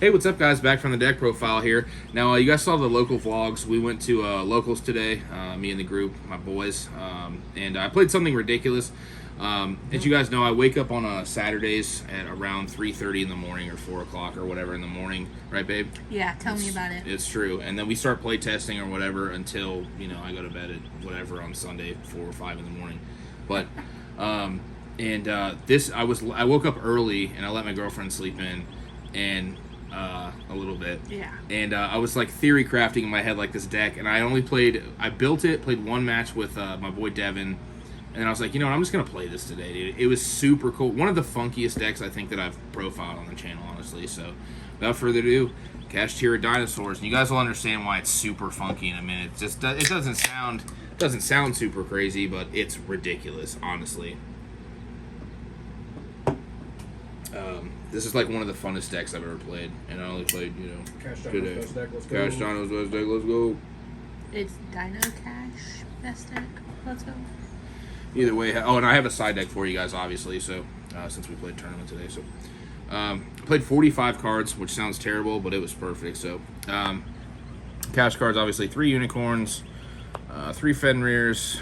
Hey, what's up, guys? Back from the deck profile here. Now, you guys saw the local vlogs. We went to locals today, me and the group, my boys, and I played something ridiculous. As you guys know, I wake up on Saturdays at around 3:30 in the morning or 4 o'clock or whatever in the morning. Right, babe? Yeah, tell me about it. It's true. And then we start play testing or whatever until, I go to bed at whatever on Sunday, 4 or 5 in the morning. But, I woke up early and I let my girlfriend sleep in and a little bit. Yeah. And I was like theory crafting in my head like this deck, and I built it, played one match with my boy Devin, and then I was like, I'm just going to play this today, dude. It was super cool. One of the funkiest decks I think that I've profiled on the channel, honestly. So, without further ado, Kashtira Dinosaurs. And you guys will understand why it's super funky in a minute. It doesn't sound super crazy, but it's ridiculous, honestly. This is like one of the funnest decks I've ever played, and I only played, Cash today. Dino's best deck, let's go. Cash Dino's best deck, let's go. It's Dino Cash best deck. Let's go. Either way, and I have a side deck for you guys, obviously, so, since we played tournament today, so. Played 45 cards, which sounds terrible, but it was perfect, so. Cash cards, obviously, 3 unicorns, 3 Fenrirs,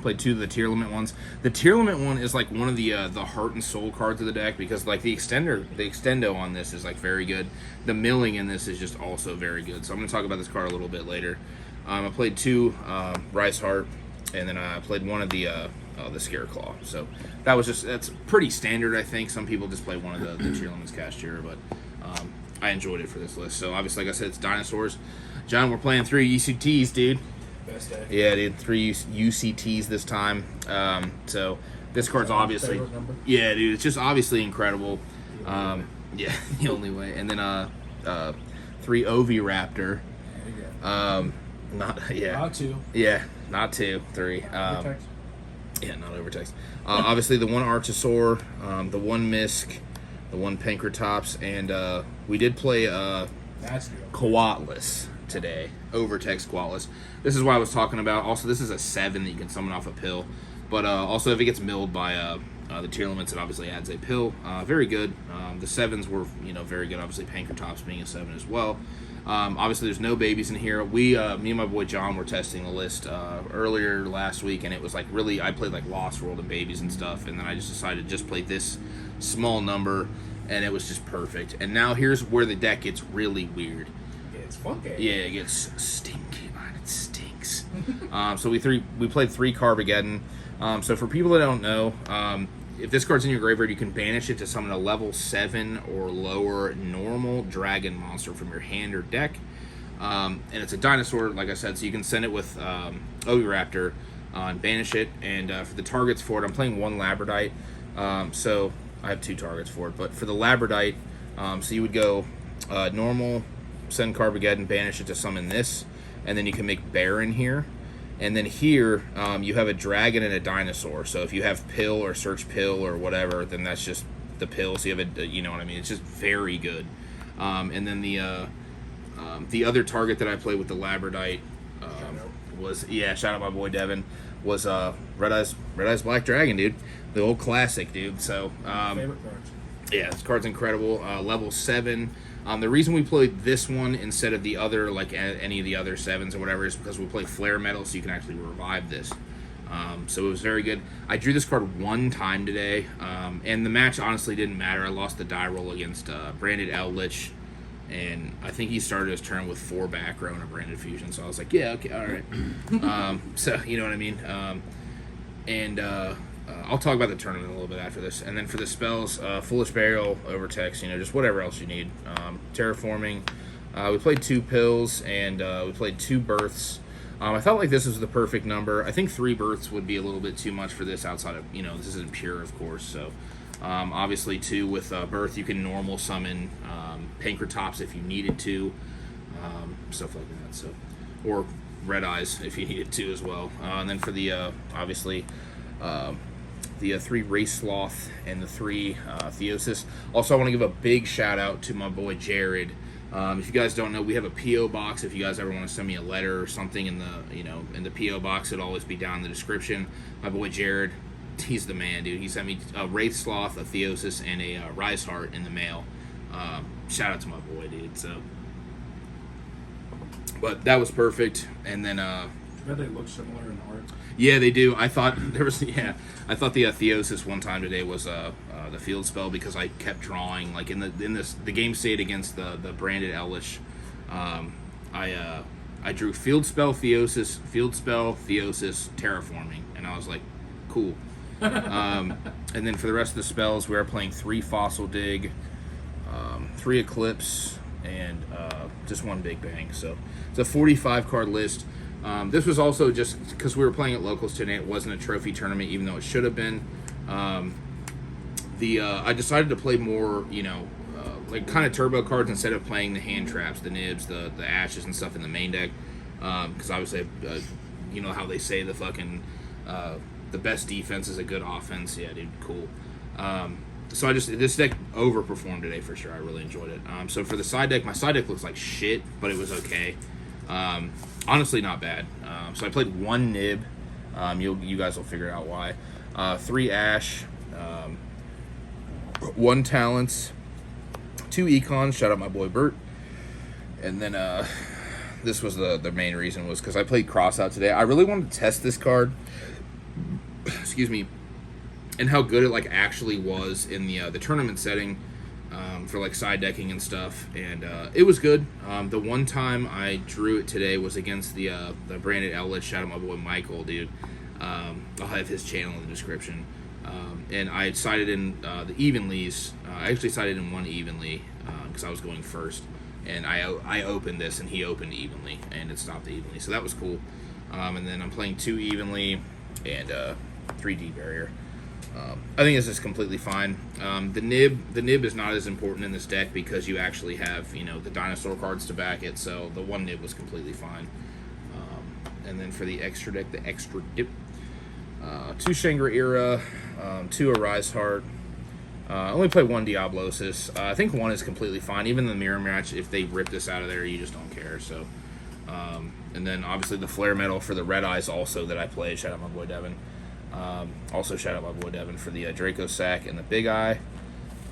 played 2 of the tier limit ones. The tier limit one is like one of the heart and soul cards of the deck, because like the extendo on this is like very good. The milling in this is just also very good. So I'm going to talk about this card a little bit later. I played 2 Rice Heart, and then I played 1 of the Scareclaw. So that's pretty standard, I think. Some people just play one of the tier limits Kashtira, but I enjoyed it for this list. So obviously, like I said, it's dinosaurs. John, we're playing 3 ECTs, dude. Best deck. Yeah, dude, 3 UCTs this time. So this card's obviously, yeah, dude, it's just obviously incredible. Yeah, the only way. And then 3 Oviraptor. Not 2. Yeah, not 2, 3. Yeah, not Overtext. Obviously the 1 Archosaur, the 1 Misk, the 1 Pankratops, and we did play Coatless today, Overtext Coatless. This is what I was talking about. Also, this is a 7 that you can summon off a pill, but also if it gets milled by the tier limits, it obviously adds a pill. Very good. The 7s were very good. Obviously, Pankratops being a 7 as well. Obviously, there's no babies in here. Me and my boy John were testing the list earlier last week, and it was like really, I played like Lost World and babies and stuff, and then I just decided to just play this small number, and it was just perfect. And now here's where the deck gets really weird. It's funky. Yeah, it gets stinky, man. It stinks. So we played 3 Carbageddon. So for people that don't know, if this card's in your graveyard, you can banish it to summon a level 7 or lower normal dragon monster from your hand or deck. And it's a dinosaur, like I said, so you can send it with Oviraptor and banish it. And for the targets for it, I'm playing 1 Labradite. So I have 2 targets for it. But for the Labradite, so you would go normal, send Carbageddon, banish it to summon this, and then you can make Baron here. And then here, you have a dragon and a dinosaur. So if you have pill or search pill or whatever, then that's just the pill. So you have you know what I mean? It's just very good. And then the other target that I played with the Labradite was, shout out my boy Devin, was Red Eyes Black Dragon, dude. The old classic, dude. So Favorite cards. yeah, this card's incredible. Level 7. The reason we played this one instead of the other, like any of the other 7s or whatever, is because we play Flare Metal, so you can actually revive this. So it was very good. I drew this card 1 time today, and the match honestly didn't matter. I lost the die roll against Branded Eldritch, and I think he started his turn with 4 back row and a Branded Fusion, so I was like, yeah, okay, all right. So, you know what I mean? I'll talk about the tournament a little bit after this. And then for the spells, Foolish Burial, Overtext, just whatever else you need. Terraforming. We played 2 pills, and we played 2 births. I felt like this was the perfect number. I think 3 births would be a little bit too much for this outside of, this isn't pure, of course. So, obviously, 2 with birth, you can normal summon Pankratops if you needed to. Stuff like that. So, or Red Eyes if you needed to as well. And then for the, obviously, the 3 Race Sloth and the 3 Theosis. Also, I want to give a big shout out to my boy Jared. If you guys don't know, we have a P.O. box. If you guys ever want to send me a letter or something in the P.O. box, it'll always be down in the description. My boy Jared, he's the man, dude. He sent me a Wraith Sloth, a Theosis, and a Rise Heart in the mail. Shout out to my boy, dude. So, but that was perfect. And then I bet they look similar in art. yeah, they do. I thought there was I thought the Theosis one time today was the field spell because I kept drawing like in the game state against the branded Elish. I drew field spell Theosis, terraforming, and I was like, cool. And then for the rest of the spells, we are playing 3 Fossil Dig, 3 Eclipse, and just 1 Big Bang. So it's a 45 card list. This was also just because we were playing at locals today. It wasn't a trophy tournament, even though it should have been. I decided to play more, like kind of turbo cards instead of playing the hand traps, the nibs, the ashes and stuff in the main deck. Because obviously, you know how they say the fucking the best defense is a good offense. Yeah, dude, cool. So this deck overperformed today for sure. I really enjoyed it. So for the side deck, my side deck looks like shit, but it was okay. Honestly, not bad. So I played 1 nib. You guys will figure out why. 3 ash, 1 talents, 2 econs. Shout out my boy Bert. And then this was the main reason was because I played Crossout today. I really wanted to test this card. Excuse me. And how good it like actually was in the tournament setting for like side decking and stuff, and it was good. The one time I drew it today was against the branded Outlet. Shout out my boy Michael, dude. I'll have his channel in the description. And I sided in the evenlies. I actually sided in 1 evenly because I was going first, and I opened this and he opened evenly, and it stopped evenly, so that was cool. And then I'm playing 2 evenly and 3 D barrier. I think this is completely fine. The nib is not as important in this deck because you actually have the dinosaur cards to back it. So the 1 nib was completely fine. And then for the extra deck, the extra dip, 2 Shangri-Era, 2 Arise Heart. I only play 1 Diablosis. I think 1 is completely fine. Even in the mirror match, if they rip this out of there, you just don't care. So, and then obviously the Flare Metal for the Red Eyes also that I played. Shout out my boy Devin. Also shout out my boy Devin for the Draco Sack and the Big Eye.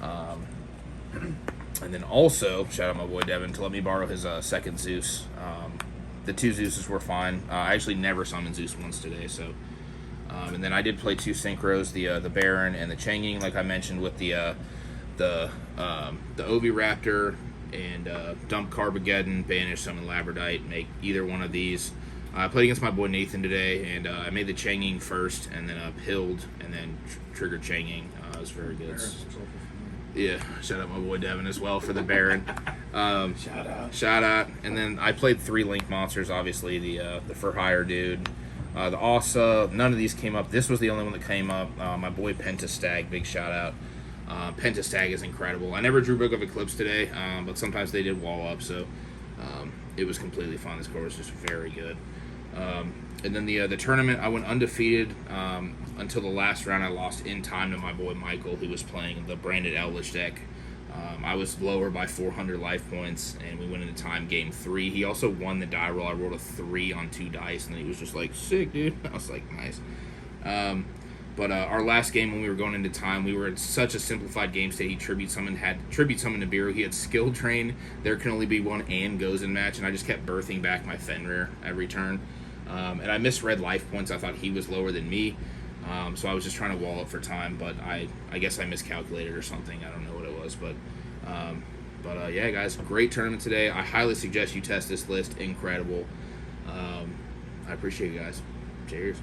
And then also shout out my boy Devin to let me borrow his second Zeus. The 2 Zeuses were fine. I actually never summoned Zeus once today, so. And then I did play 2 Synchros, the Baron and the Changing, like I mentioned with the Oviraptor and dump Carbogeddon, banish summon Labradite, make either one of these. I played against my boy Nathan today, and I made the Changing first, and then pilled, and then triggered Changing. It was very good. Yeah, shout out my boy Devin as well for the Baron. Shout out. And then I played 3 Link monsters, obviously, the For Hire dude, the Ossa. None of these came up. This was the only one that came up. My boy Pentastag, big shout out. Pentastag is incredible. I never drew Book of Eclipse today, but sometimes they did wall up, so it was completely fine. This card was just very good. And then the tournament, I went undefeated until the last round. I lost in time to my boy Michael, who was playing the branded Eldritch deck. I was lower by 400 life points, and we went into time game 3. He also won the die roll. I rolled a 3 on 2 dice, and then he was just like, sick, dude. I was like, nice. But our last game when we were going into time, we were in such a simplified game state. He tribute summon Nibiru. He had skill train. There can only be 1 and goes in match, and I just kept birthing back my Fenrir every turn. And I misread life points. I thought he was lower than me. So I was just trying to wall up for time, but I guess I miscalculated or something. I don't know what it was, but yeah, guys, great tournament today. I highly suggest you test this list. Incredible. I appreciate you guys. Cheers.